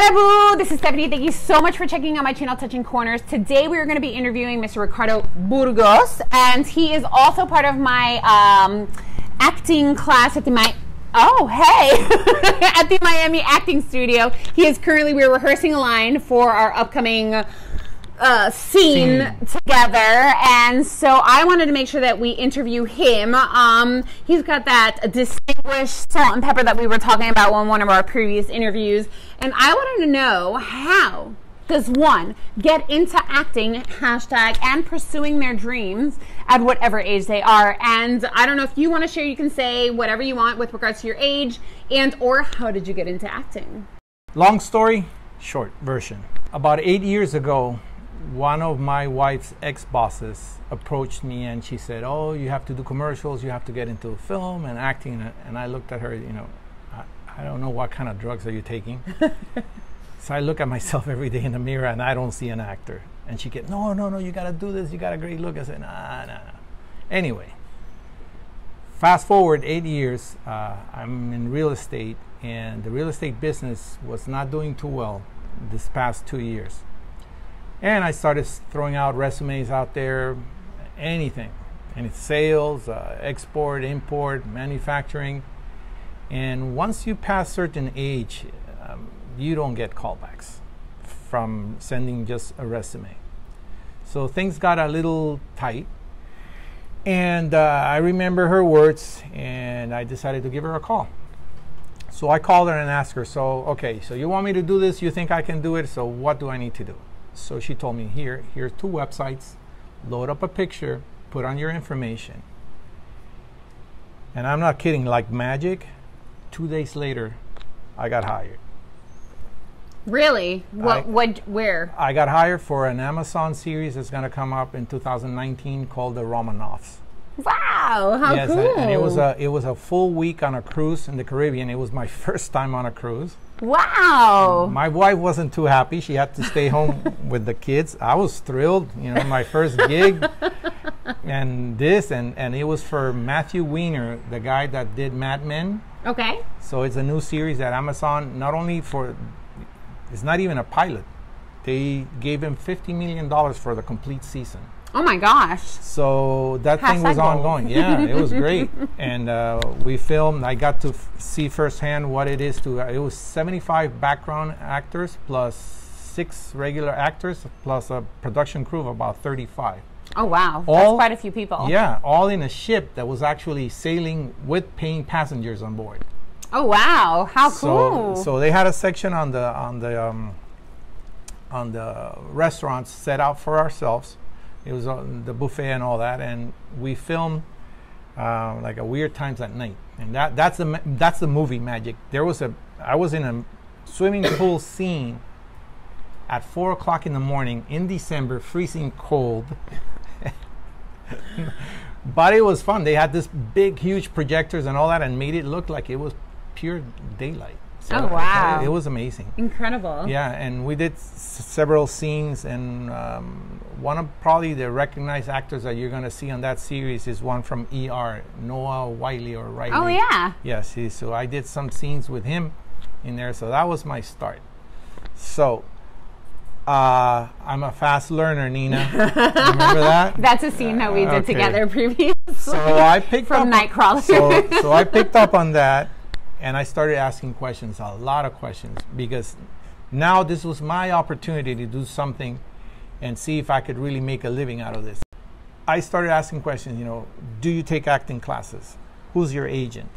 Hola, boo! This is Stephanie. Thank you so much for checking out my channel, Touching Corners. Today we are going to be interviewing Mr. Ricardo Burgos, and he is also part of my acting class at the at the Miami Acting Studio. We're rehearsing a line for our upcoming scene together, and so I wanted to make sure that we interview him. He's got that distinguished salt and pepper that we were talking about on one of our previous interviews, and I wanted to know, how does one get into acting, hashtag, and pursuing their dreams at whatever age they are? And I don't know if you want to share, you can say whatever you want with regards to your age and or how did you get into acting? Long story, short version. About 8 years ago, one of my wife's ex-bosses approached me and she said, "Oh, you have to do commercials, you have to get into film and acting." And I looked at her, I don't know what kind of drugs are you taking. So I look at myself every day in the mirror and I don't see an actor. And she get, no, you gotta do this, you got a great look. I said, nah. Anyway, fast forward 8 years, I'm in real estate, and the real estate business was not doing too well this past 2 years. And I started throwing out resumes out there, anything sales, export, import, manufacturing. And once you pass certain age, you don't get callbacks from sending just a resume. So things got a little tight. And I remember her words, and I decided to give her a call. So I called her and asked her, so you want me to do this? You think I can do it? So what do I need to do? So she told me, here's 2 websites, load up a picture, put on your information. And I'm not kidding, like magic, 2 days later, I got hired. Really? Where? I got hired for an Amazon series that's going to come up in 2019 called The Romanovs. Wow, how cool. And it was a full week on a cruise in the Caribbean. It was my first time on a cruise. Wow. My wife wasn't too happy. She had to stay home with the kids. I was thrilled, my first gig. And it was for Matthew Weiner, the guy that did Mad Men. Okay. So it's a new series that Amazon, it's not even a pilot. They gave him $50 million for the complete season. Oh my gosh. So that thing was ongoing. Yeah, it was great. And we filmed. I got to see firsthand what it is to, it was 75 background actors plus 6 regular actors plus a production crew of about 35. Oh wow, that's quite a few people. Yeah, all in a ship that was actually sailing with paying passengers on board. Oh wow, how cool. So they had a section on the restaurants set out for ourselves. It was the buffet and all that, and we filmed like a Weird Times at Night, and that's the movie magic. I was in a swimming pool scene at 4 o'clock in the morning in December, freezing cold. But it was fun. They had this big, huge projectors and all that, and made it look like it was pure daylight. So oh wow! It was amazing. Incredible. Yeah, and we did several scenes, and one of probably the recognized actors that you're going to see on that series is one from ER, Noah Wiley or Riley. Oh yeah. Yes, so I did some scenes with him in there, so that was my start. So I'm a fast learner, Nina. Remember that? That's a scene that we did together previously. So I picked from Nightcrawler. So I picked up on that. And I started asking questions, a lot of questions, because now this was my opportunity to do something and see if I could really make a living out of this. I started asking questions, do you take acting classes? Who's your agent?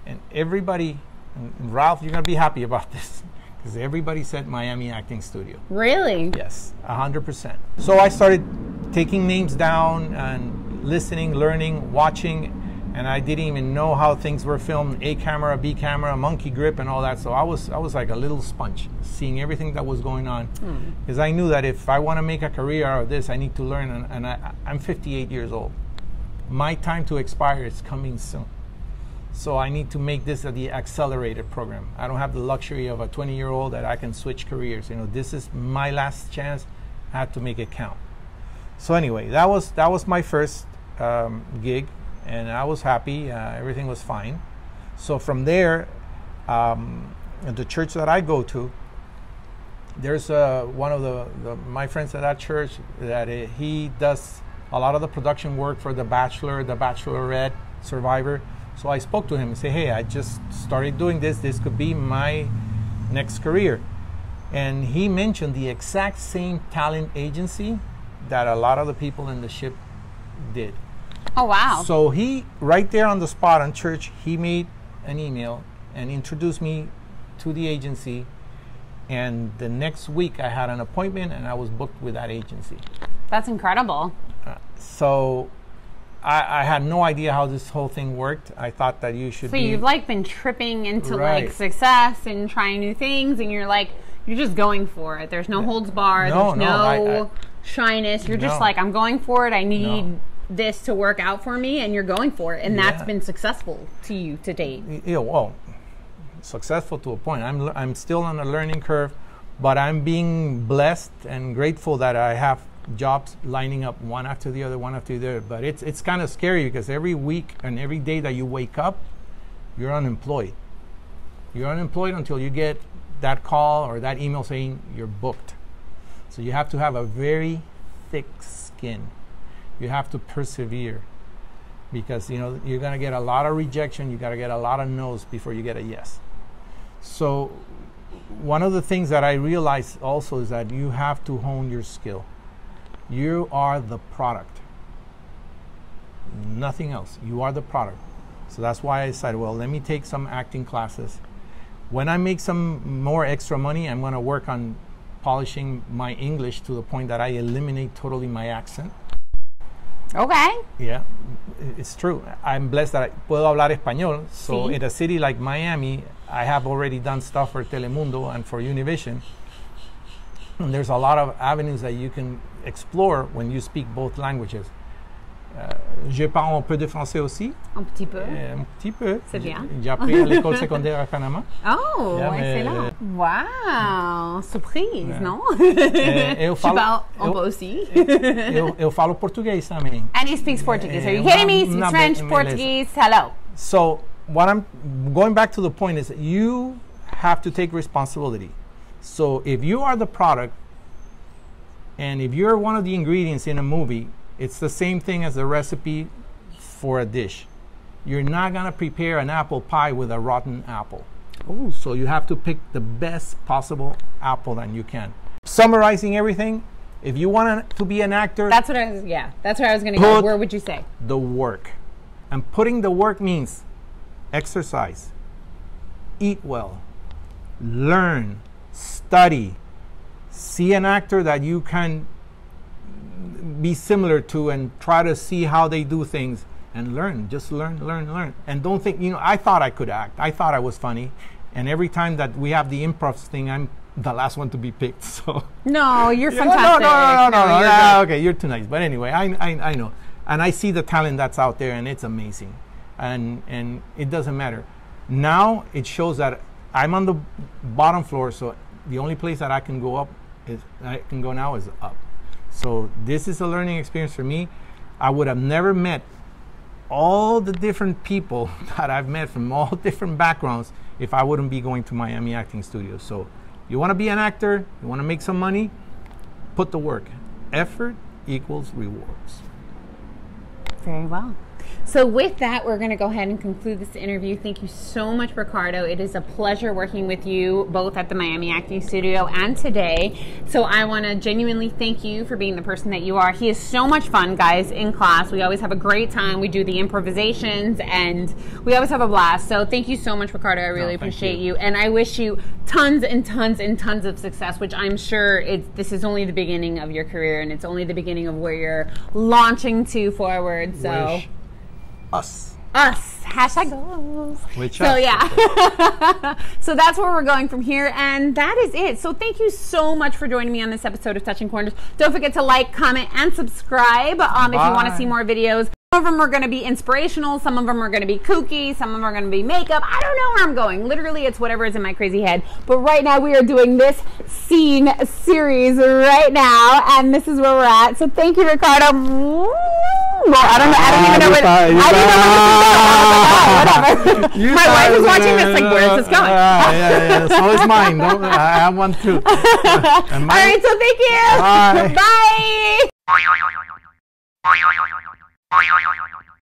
And everybody, and Ralph, you're going to be happy about this, because everybody said Miami Acting Studio. Really? Yes, 100%. So I started taking names down and listening, learning, watching. And I didn't even know how things were filmed, A camera, B camera, monkey grip, and all that. So I was like a little sponge, seeing everything that was going on. Because I knew that if I want to make a career out of this, I need to learn. And I'm 58 years old. My time to expire is coming soon. So I need to make this the accelerated program. I don't have the luxury of a 20-year-old that I can switch careers. This is my last chance. I have to make it count. So anyway, that was my first gig. And I was happy. Everything was fine. So from there, the church that I go to, there's one of my friends at that church that he does a lot of the production work for The Bachelor, The Bachelorette, Survivor. So I spoke to him and said, hey, I just started doing this. This could be my next career. And he mentioned the exact same talent agency that a lot of the people in the ship did. Oh, wow. So he, right there on the spot on church, he made an email and introduced me to the agency. And the next week I had an appointment and I was booked with that agency. That's incredible. So I had no idea how this whole thing worked. I thought that you should So you've like been tripping into Right. like success and trying new things, and you're just going for it. There's no holds barred. No, There's no shyness. You're just No. like, I'm going for it. I need No. this to work out for me, and you're going for it. And that's Yeah. been successful to you to date. Yeah, well, successful to a point. I'm still on a learning curve, but I'm being blessed and grateful that I have jobs lining up one after the other, one after the other. But it's kind of scary because every week and every day that you wake up, you're unemployed. You're unemployed until you get that call or that email saying you're booked. So you have to have a very thick skin. You have to persevere because you're going to get a lot of rejection. You got to get a lot of no's before you get a yes. So one of the things that I realized also is that you have to hone your skill. You are the product. Nothing else. You are the product. So that's why I decided, well, let me take some acting classes. When I make some more extra money, I'm going to work on polishing my English to the point that I eliminate totally my accent. Okay. Yeah, it's true. I'm blessed that I puedo hablar español. So Sí. in a city like Miami, I have already done stuff for Telemundo and for Univision. And there's a lot of avenues that you can explore when you speak both languages. Je parle un peu de français aussi. Un petit peu. Un petit peu. C'est bien. J'ai appris à l'école secondaire à Panama. Oh, Yeah, excellent. Wow. Surprise, Yeah. non? Eu Tu falo, parles un peu aussi. eu falo português também. And he speaks Portuguese. Are you kidding me? He speaks French, Portuguese. Hello. So what I'm going back to the point is that you have to take responsibility. So if you are the product and if you're one of the ingredients in a movie, it's the same thing as the recipe for a dish. You're not going to prepare an apple pie with a rotten apple. Ooh. So you have to pick the best possible apple that you can. Summarizing everything, if you want to be an actor, That's what I was, that's where I was going to go. Where would you say? the work. And putting the work means exercise, eat well, learn, study, see an actor that you can be similar to and try to see how they do things and learn. Just learn. And don't think, I thought I could act. I thought I was funny. And every time that we have the improv thing, I'm the last one to be picked. So No, you're Yeah, fantastic. no. you're good. Okay, you're too nice. But anyway, I know. And I see the talent that's out there and it's amazing. And it doesn't matter. Now it shows that I'm on the bottom floor, so the only place that I can go now is up. So this is a learning experience for me. I would have never met all the different people that I've met from all different backgrounds if I wouldn't be going to Miami Acting Studio. So you want to be an actor, you want to make some money, put the work. Effort equals rewards. Very well. So with that, we're going to go ahead and conclude this interview. Thank you so much, Ricardo. It is a pleasure working with you both at the Miami Acting Studio and today. So I want to genuinely thank you for being the person that you are. He is so much fun, guys, in class. We always have a great time. We do the improvisations and we always have a blast. So thank you so much, Ricardo. I really appreciate you. And I wish you tons and tons and tons of success, which I'm sure this is only the beginning of your career and it's only the beginning of where you're launching to forward. So. Wish us. Hashtag goals. Which so us. Yeah. So that's where we're going from here. And that is it. So thank you so much for joining me on this episode of Touching Corners. Don't forget to like, comment, and subscribe if you want to see more videos. Some of them are going to be inspirational. Some of them are going to be kooky. Some of them are going to be makeup. I don't know where I'm going. Literally, it's whatever is in my crazy head. But right now, we are doing this scene series right now, and this is where we're at. So thank you, Ricardo. Well, I don't even know where to go. Whatever. My wife is watching this like, where is this going? Yeah. So is mine. I have one too. All right, so thank you. Bye. Bye.